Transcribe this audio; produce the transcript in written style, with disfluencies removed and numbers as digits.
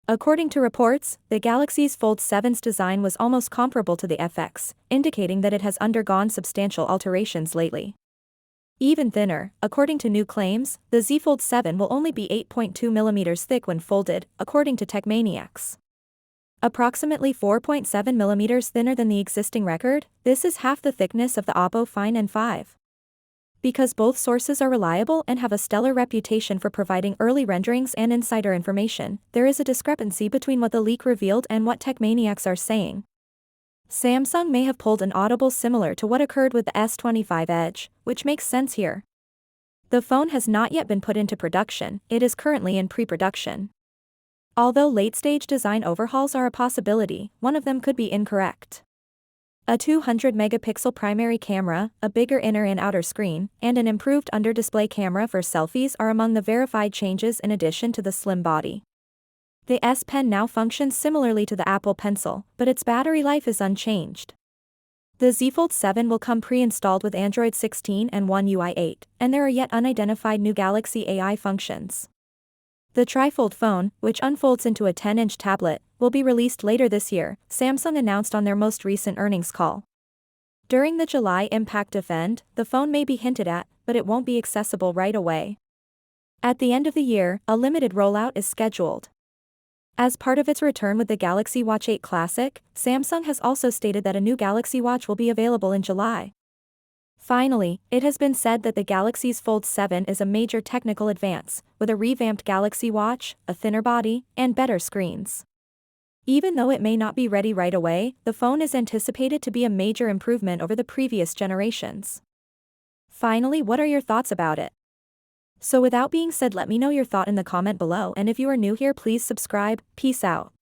According to reports, the Galaxy's Fold 7's design was almost comparable to the FX, indicating that it has undergone substantial alterations lately. Even thinner, according to new claims, the Z Fold 7 will only be 8.2mm thick when folded, according to Techmaniacs. Approximately 4.7mm thinner than the existing record, this is half the thickness of the Oppo Find N5. Because both sources are reliable and have a stellar reputation for providing early renderings and insider information, there is a discrepancy between what the leak revealed and what Techmaniacs are saying. Samsung may have pulled an audible similar to what occurred with the S25 Edge, which makes sense here. The phone has not yet been put into production, it is currently in pre-production. Although late-stage design overhauls are a possibility, one of them could be incorrect. A 200-megapixel primary camera, a bigger inner and outer screen, and an improved under-display camera for selfies are among the verified changes in addition to the slim body. The S Pen now functions similarly to the Apple Pencil, but its battery life is unchanged. The Z Fold 7 will come pre-installed with Android 16 and One UI 8, and there are yet unidentified new Galaxy AI functions. The Trifold phone, which unfolds into a 10-inch tablet, will be released later this year, Samsung announced on their most recent earnings call. During the July Impact event, the phone may be hinted at, but it won't be accessible right away. At the end of the year, a limited rollout is scheduled. As part of its return with the Galaxy Watch 8 Classic, Samsung has also stated that a new Galaxy Watch will be available in July. Finally, it has been said that the Galaxy's Fold 7 is a major technical advance, with a revamped Galaxy Watch, a thinner body, and better screens. Even though it may not be ready right away, the phone is anticipated to be a major improvement over the previous generations. Finally, what are your thoughts about it? So without being said, let me know your thought in the comment below, and if you are new here, please subscribe. Peace out.